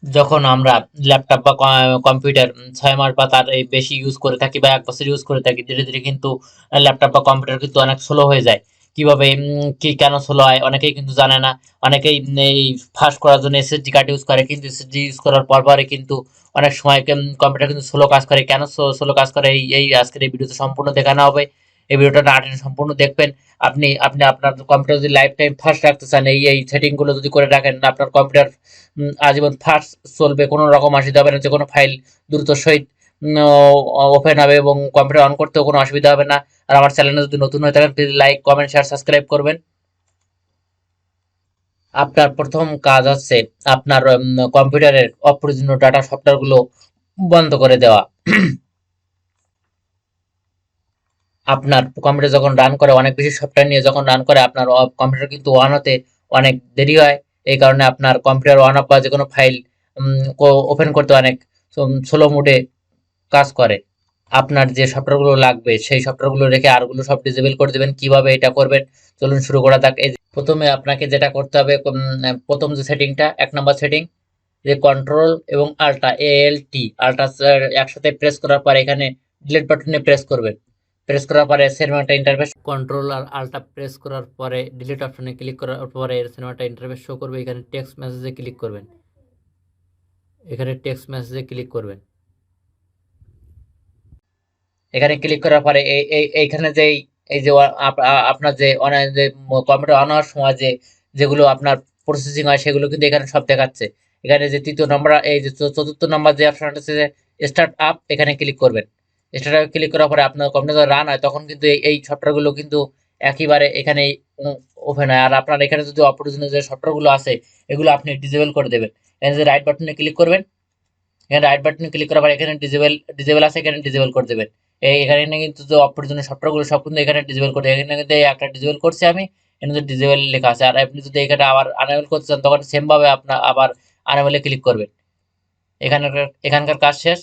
যখন আমরা ল্যাপটপ বা কম্পিউটার 6 মাস বা তার এই বেশি ইউজ করে থাকি বা 1 বছর ইউজ করে থাকি, ধীরে ধীরে কিন্তু ল্যাপটপ বা কম্পিউটার কিন্তু অনেক স্লো হয়ে যায়। কিভাবে কি কেন স্লো হয় অনেকেই কিন্তু জানে না। অনেকেই এই ফাস্ট করার জন্য এসএসডি কার্ড ইউজ করে, কিন্তু এসএসডি ইউজ করার পর পরে কিন্তু অনেক সময় কম্পিউটার কিন্তু স্লো কাজ করে। কেন স্লো কাজ করে এই এই আজকের এই ভিডিওতে সম্পূর্ণ দেখানো হবে। এই ভিডিওটা না টেনে সম্পূর্ণ দেখবেন। আপনি আপনি আপনার কম্পিউটার যদি লাইফ টাইম ফাস্ট রাখতে চান, এই এই সেটিং গুলো যদি করে রাখেন, আপনার কম্পিউটার আজীবন ফাস্ট চলবে, কোনো রকম অসুবিধা হবে না, যে কোনো ফাইল দ্রুত সহিত ওপেন হবে এবং কম্পিউটার অন করতেও কোনো অসুবিধা হবে না। আর আমার চ্যানেলে যদি নতুন হয়ে থাকেন, please like comment share subscribe করবেন। আপনার প্রথম কাজ হচ্ছে আপনার কম্পিউটারের অপ্রয়োজনীয় ডাটা সফটওয়্যারগুলো বন্ধ করে দেওয়া। আপনার কম্পিউটার যখন রান করে, অনেক বেশি সফটওয়্যার নিয়ে যখন রান করে, আপনার কম্পিউটার কিন্তু অন হতে অনেক দেরি হয়। এই কারণে আপনার কম্পিউটার অন অফ বা যে কোনো ফাইল ওপেন করতে অনেক স্লো মোডে কাজ করে। আপনার যে সফটওয়্যারগুলো লাগবে সেই সফটওয়্যারগুলো রেখে আরগুলো সব ডিসেবল করে দেবেন। কিভাবে এটা করবেন চলুন শুরু করা যাক। এই প্রথমে আপনাকে যেটা করতে হবে, প্রথম যে সেটিংটা 1 নম্বর সেটিং, যে কন্ট্রোল এবং আল্ট্রা একসাথে প্রেস করার পর এখানে ডিলিট বাটনে প্রেস করবেন। প্রেস করার পরে সিনেমাটা ইন্টারফেস, কন্ট্রোল আর আল্ট্রা প্রেস করার পরে ডিলিট অপশনে ক্লিক করার পরে এর সিনেমাটা ইন্টারফেস শো করবে। এখানে টেক্সট মেসেজে ক্লিক করবেন। এখানে টেক্সট মেসেজে ক্লিক করবেন। এখানে ক্লিক করার পরে এইখানে যে এই যে আপনার যে যে কম্পিউটার অন হওয়ার সময় যে যেগুলো আপনার প্রসেসিং হয় সেগুলো কিন্তু এখানে সব দেখাচ্ছে। এখানে যে তৃতীয় নম্বর, এই যে চতুর্থ নম্বর যে অপশনটা হচ্ছে যে স্টার্ট আপ, এখানে ক্লিক করবেন। স্টার্ট আপ ক্লিক করার পরে আপনার কম্পিউটার রান হয়, তখন কিন্তু এই সফটওয়্যারগুলো কিন্তু একেবারে এখানে ওপেন হয়। আর আপনার এখানে যদি অপ্রয়োজনীয় যে সফটওয়্যারগুলো আছে এগুলো আপনি ডিসেবল করে দেবেন। এখানে যে রাইট বাটনে ক্লিক করবেন। এখানে রাইট বাটনে ক্লিক করার পর এখানে ডিসেবল ডিসেবল আছে, এখানে ডিসেবল করে দেবেন। এখানে কিন্তু যে অপ্রয়োজনীয় সফটওয়্যারগুলো সব কিন্তু এখানে ডিসেবল করে, এখানে কিন্তু একটা ডিসেবল করছি আমি। এখানে যে ডিসেবল লেখা আছে, আর আপনি যদি এখানে আবার আনএবল করতে চান তখন সেম ভাবে আপনার আবার আনএবলে ক্লিক করবেন। এখানকার কাজ শেষ।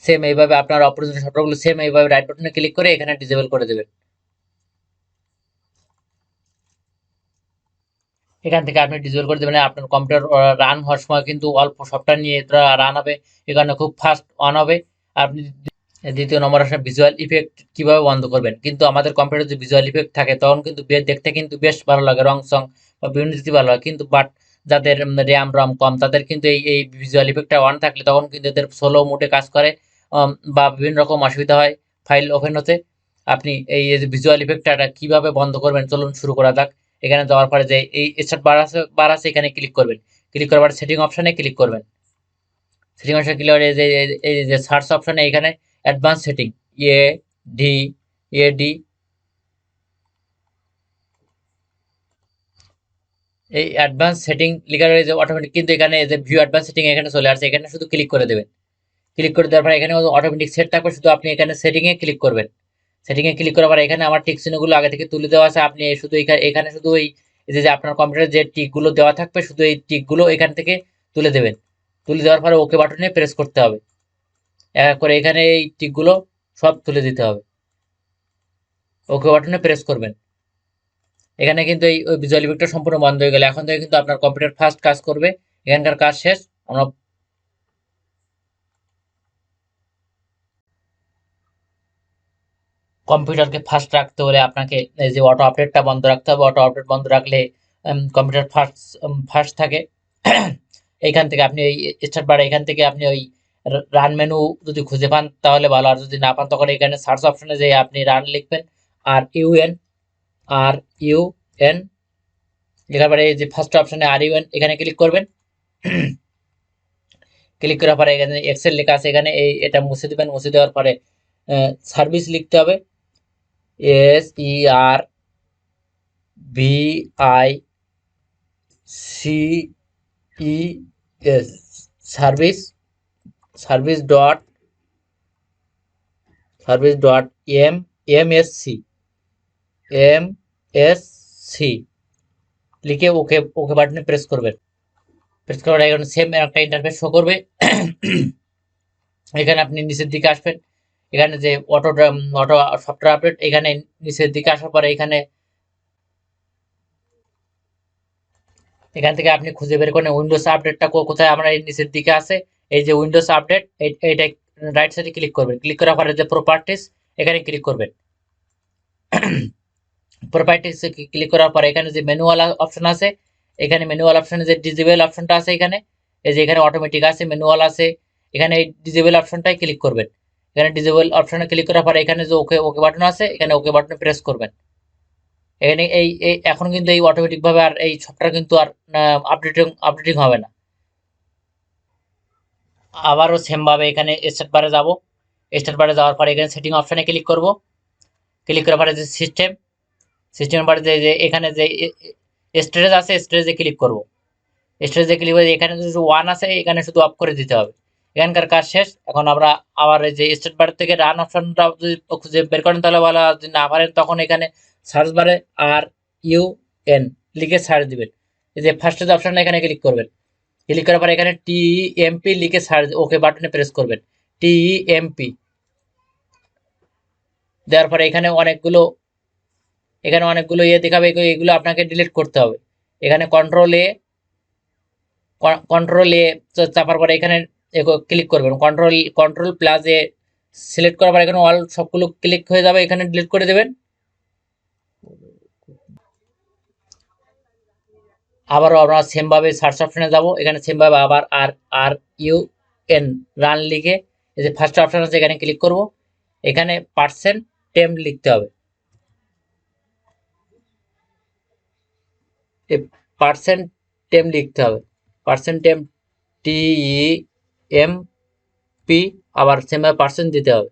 সেম এইভাবে আপনার অপ্রয়োজনীয় সফটওয়্যারগুলো সেম এইভাবে রাইট বাটনে ক্লিক করে এখানে ডিসেবল করে দেবেন। এখান থেকে আপনি ডিসেবল করে দেবেন। আপনার কম্পিউটার রান হওয়ার সময় কিন্তু অল্প সফটওয়্যার নিয়ে এটা রান হবে, এ কারণে খুব ফাস্ট অন হবে। আপনি দ্বিতীয় নম্বর আসলে ভিজুয়াল ইফেক্ট কিভাবে বন্ধ করবেন। কিন্তু আমাদের কম্পিউটারে যে ভিজুয়াল ইফেক্ট থাকে তখন কিন্তু দেখতে কিন্তু বেশ ভালো লাগে, রং সং বা বিভিন্ন দিতে ভালো লাগে, কিন্তু বাট যাদের র্যাম রম কম তাদের কিন্তু এই এই ভিজুয়াল ইফেক্টটা অন থাকলে তখন কিন্তু এদের স্লো মোডে কাজ করে, বা বিভিন্ন রকম অসুবিধা হয় ফাইল ওপেন হতে। আপনি এই যে ভিজুয়াল ইফেক্টটা কিভাবে বন্ধ করবেন চলুন শুরু করা যাক। এখানে যাওয়ার পরে যে এই স্টার্ট বার আছে এখানে ক্লিক করবেন। ক্লিক করার পর সেটিং অপশনে ক্লিক করবেন। সেটিং অপশন ক্লিক করে এই যে সার্চ অপশনে এখানে অ্যাডভান্স সেটিং, এ ডি এডি, এই অ্যাডভান্স সেটিং লেখা রয়েছে অটোমেটিক, কিন্তু এখানে যে ভিউ অ্যাডভান্স সেটিং এখানে চলে আসছে, এখানে শুধু ক্লিক করে দেবেন। ক্লিক করে দেওয়ার পর এখানে অটোমেটিক সেট থাকবে, শুধু আপনি এখানে সেটিং এ ক্লিক করবেন। সেটিং এ ক্লিক করার পর এখানে আমার টিক চিহ্নগুলো আগে থেকে তুলে দেওয়া আছে, আপনি শুধু এখানে শুধু এই যে আপনার কম্পিউটারে যে টিকগুলো দেওয়া থাকবে শুধু এই টিকগুলো এখান থেকে তুলে দেবেন। তুলে দেওয়ার পরে ওকে বাটনে প্রেস করতে হবে। এক এক করে এখানে এই টিকগুলো সব তুলে দিতে হবে। ওকে বাটনে প্রেস করবেন। এখানে কিন্তু এই ভিজুয়াল ইফেক্টটা সম্পূর্ণ বন্ধ হয়ে গেল। এখন থেকে কিন্তু আপনার কম্পিউটার ফাস্ট কাজ করবে। এখানকার কাজ শেষ। আমরা কম্পিউটারকে ফাস্ট রাখতে হলে আপনাকে এই যে অটো আপডেটটা বন্ধ রাখতে হবে। অটো আপডেট বন্ধ রাখলে কম্পিউটার ফাস্ট ফাস্ট থাকে। এইখান থেকে আপনি এই স্টার্ট বারে এখান থেকে আপনি ওই রান মেনু যদি খুঁজে পান তাহলে ভালো, আর যদি না পান তখন এখানে সার্চ অপশনে যে আপনি রান লিখবেন। আর ইউএন, আর ইউএন লেখার পরে এই যে ফার্স্ট অপশনে আর ইউএন এখানে ক্লিক করবেন। ক্লিক করার পরে এখানে এক্সেল লেখা আছে, এখানে এই এটা মুছে দিবেন। মুছে দেওয়ার পরে সার্ভিস লিখতে হবে, SERVICES, service, service dot service dot MSc MSc লিখে ওকে ওকে বাটনে প্রেস করবেন। প্রেস করার এখানে সেম একটা ইন্টারফেস শো করবে। এখানে আপনি নিচের দিকে আসবেন। এখানে যে অটো সফটওয়্যার আপডেট, এখানে নিচের দিকে আসার পরে এখানে এখান থেকে আপনি খুঁজে বের করেন উইন্ডোজ আপডেটটা কোথায় আমরা এই নিচের দিকে আছে। এই যে উইন্ডোজ আপডেট, এইটা রাইট সাইডে ক্লিক করবেন। ক্লিক করার পরে যে প্রপার্টিস এখানে ক্লিক করবেন। প্রপার্টিস ক্লিক করার পরে এখানে যে ম্যানুয়াল অপশন আছে, এখানে ম্যানুয়াল অপশনে যে ডিজেবল অপশনটা আছে, এখানে এই যে এখানে অটোমেটিক আছে, ম্যানুয়াল আছে, এখানে এই ডিজেবল অপশনটাই ক্লিক করবেন। এখানে ডিজেবল অপশনে ক্লিক করার পরে এখানে যে ওকে ওকে বাটন আছে, এখানে ওকে বাটনে প্রেস করবেন। এখানে এই এখন কিন্তু এই অটোমেটিক ভাবে আর এই সফটওয়্যার কিন্তু আর আপডেটিং হবে না। আবারও সেম ভাবে এখানে স্টার্ট বারে যাব। স্টার্ট বারে যাওয়ার পরে এখানে সেটিং অপশনে ক্লিক করব। ক্লিক করার পরে যে সিস্টেম বারে যে এখানে যে স্টোরেজ আছে, স্টোরেজে ক্লিক করব। স্টোরেজে ক্লিক করে এখানে শুধু ওয়ান আছে, এখানে শুধু অফ করে দিতে হবে। এখানকার কাজ শেষ। এখন আমরা আবার এই যে স্টার্ট বার থেকে রান অপশনটা যদি খুঁজে বের করেন তাহলে ভালো, যদি না পারেন তখন এখানে সার্চ বারে RUN লিখে সার্চ দিবেন। এই যে ফার্স্ট যে অপশনটা এখানে ক্লিক করবেন। ক্লিক করার পর এখানে TEMP লিখে সার্চ ওকে বাটনে প্রেস করবেন। TEMP দেওয়ার পরে এখানে অনেকগুলো দেখাবে, এগুলো আপনাকে ডিলিট করতে হবে। এখানে কন্ট্রোল এ চাপার পরে এখানে ক্লিক করবেন। কন্ট্রোল প্লাস এ সিলেক্ট করার পর এখানে অল সবগুলো ক্লিক হয়ে যাবে, এখানে ডিলিট করে দেবেন। আবারও আমরা সেম ভাবে সার্চ অপশনে যাব। এখানে সেম ভাবে আবার RUN রান লিখে এই যে ফার্স্ট অপশন আছে এখানে ক্লিক করব। এখানে %temp লিখতে হবে। %temp লিখতে হবে। %temp TEMP আবার সেম ভাবে পার্সেন্ট দিতে হবে।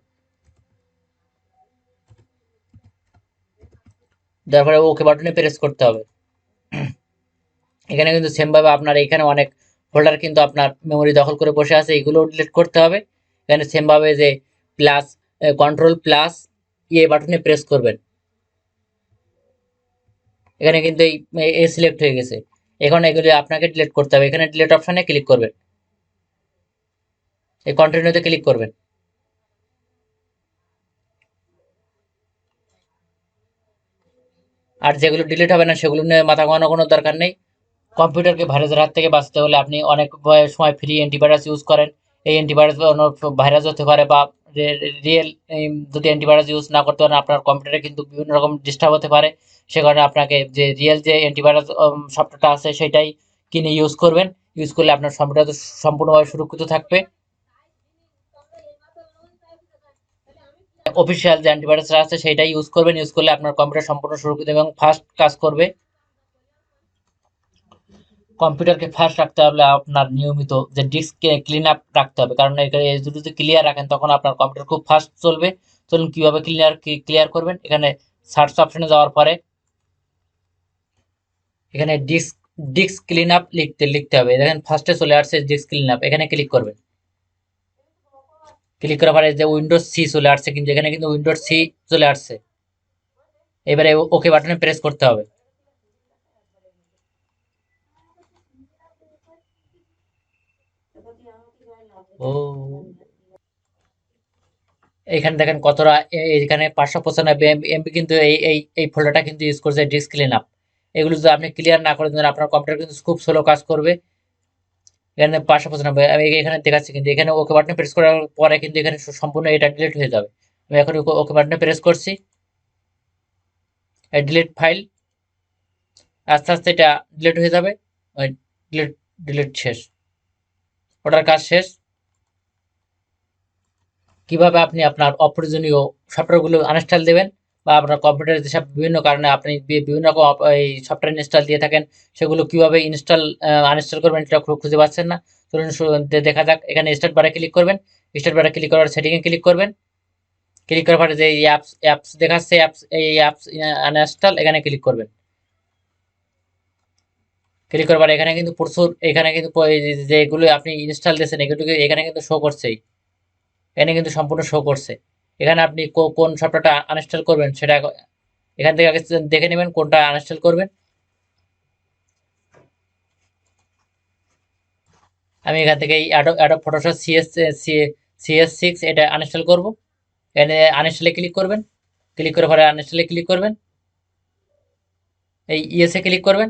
তারপরে ওকে বাটনে প্রেস করতে হবে। এখানে কিন্তু সেম ভাবে আপনার এখানে অনেক ফোল্ডার কিন্তু আপনার মেমোরি দখল করে বসে আছে, এগুলো ডিলিট করতে হবে। এখানে সেম ভাবে যে প্লাস কন্ট্রোল প্লাস বাটনে প্রেস করবেন। এখানে কিন্তু এই সিলেক্ট হয়ে গেছে। এখন এগুলি আপনাকে ডিলিট করতে হবে। এখানে ডিলিট অপশনে ক্লিক করবেন, এই কন্টিনিউতে ক্লিক করবেন। আর যেগুলো ডিলিট হবে না সেগুলো নিয়ে মাথা ঘামানোর কোনো দরকার নেই। কম্পিউটারকে ভাইরাসের হাত থেকে বাঁচতে হলে আপনি অনেক সময় ফ্রি অ্যান্টিভাইরাস ইউজ করেন। এই অ্যান্টিভাইরাস ভাইরাস হতে পারে বা রিয়েল, যদি অ্যান্টিভাইরাস ইউজ না করতে পারেন আপনার কম্পিউটারে কিন্তু বিভিন্ন রকম ডিস্টার্ব হতে পারে। সে কারণে আপনাকে যে রিয়েল যে অ্যান্টিভাইরাস সফটওয়্যারটা আছে সেটাই কিনে ইউজ করবেন। ইউজ করলে আপনার কম্পিউটার সম্পূর্ণভাবে সুরক্ষিত থাকবে। অফিসিয়াল যে অ্যান্টিভাইরাসটা আছে সেটাই ইউজ করবেন। ইউজ করলে আপনার কম্পিউটার সম্পূর্ণ সুরক্ষিত এবং ফাস্ট কাজ করবে। কম্পিউটারকে ফার্স্ট রাখতে হলে আপনার নিয়মিত যে ডিস্ক ক্লিন আপ রাখতে হবে, কারণ এখানে যদি ক্লিয়ার রাখেন তখন আপনার কম্পিউটার খুব ফাস্ট চলবে। চলুন কিভাবে ক্লিয়ার করবেন। এখানে সার্চ অপশনে যাওয়ার পরে এখানে ডিস্ক ক্লিন আপ লিখতে হবে। দেখেন ফার্স্টে চলে আসছে ডিস্ক ক্লিন আপ, এখানে ক্লিক করবেন। ক্লিক করার পরে যে উইন্ডোজ সি চলে আসছে, কিন্তু এখানে কিন্তু উইন্ডোজ সি চলে আসছে। এবারে ওকে বাটনে প্রেস করতে হবে। ও এখানে দেখেন কতটা, এখানে 595 MB কিন্তু এই ফোল্ডারটা কিন্তু ইউজ করছে ডিস্ক ক্লিন আপ। এগুলো যদি আপনি ক্লিয়ার না করে দেন আপনার কম্পিউটার কিন্তু খুব স্লো কাজ করবে। এখানে 595 আমি এখানে দেখাচ্ছি, কিন্তু এখানে ওকে বাটনে প্রেস করার পরে কিন্তু এখানে সম্পূর্ণ এটা ডিলিট হয়ে যাবে। আমি এখন ওকে বাটনে প্রেস করছি, ডিলিট ফাইল, আস্তে আস্তে এটা ডিলিট হয়ে যাবে। ডিলিট ডিলিট শেষ, ওটার কাজ শেষ। কিভাবে আপনি আপনার অপ্রয়োজনীয় সফটওয়্যারগুলো আনইনস্টল দেবেন, বা আপনার কম্পিউটারে যেসব বিভিন্ন কারণে আপনি বিভিন্ন রকম এই সফটওয়্যার ইনস্টল দিয়ে থাকেন সেগুলো কিভাবে আনইনস্টল করবেন সেটা খুঁজে পাচ্ছেন না। চলুন দেখা যাক। এখানে স্টার্ট বারে ক্লিক করবেন। স্টার্ট বারে ক্লিক করার সেটিংয়ে ক্লিক করবেন। ক্লিক করার পরে যে অ্যাপস দেখাচ্ছে, এই অ্যাপস আনইনস্টল, এখানে ক্লিক করবেন। ক্লিক করার পরে এখানে কিন্তু প্রচুর, এখানে কিন্তু যেগুলো আপনি ইনস্টল দিয়েছেন এগুলো এখানে কিন্তু শো করছেই। এখানে কিন্তু সম্পূর্ণ শো করছে। এখানে আপনি কোন সফটওয়্যারটা আনইনস্টল করবেন সেটা এখান থেকে আগে দেখে নেবেন কোনটা আনইনস্টল করবেন। আমি এখান থেকে এই অ্যাডোব ফটোশপ CS6 এটা আনইনস্টল করব। এখানে আনইনস্টলে ক্লিক করবেন। ক্লিক করে পরে আনইনস্টলে ক্লিক করবেন, এই ইয়েসে ক্লিক করবেন।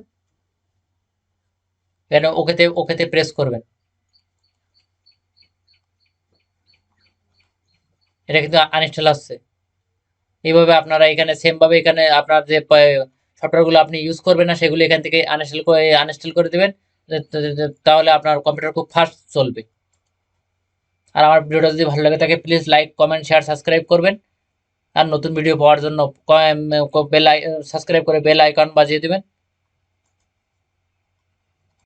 এখানে ওকেতে প্রেস করবেন। এটা কিন্তু আনইনস্টল আসছে। এইভাবে আপনারা এখানে সেম ভাবে এখানে আপনার যে সফটওয়্যারগুলো আপনি ইউজ করবেন না সেগুলো এখান থেকে আনইনস্টল করে দিবেন। তাহলে আপনার কম্পিউটার খুব ফাস্ট চলবে। আর আমার ভিডিওটা যদি ভালো লাগে থাকে please like, comment, share, subscribe করবেন। আর নতুন ভিডিও পাওয়ার জন্য সাবস্ক্রাইব করে বেল আইকন বাজিয়ে দিবেন।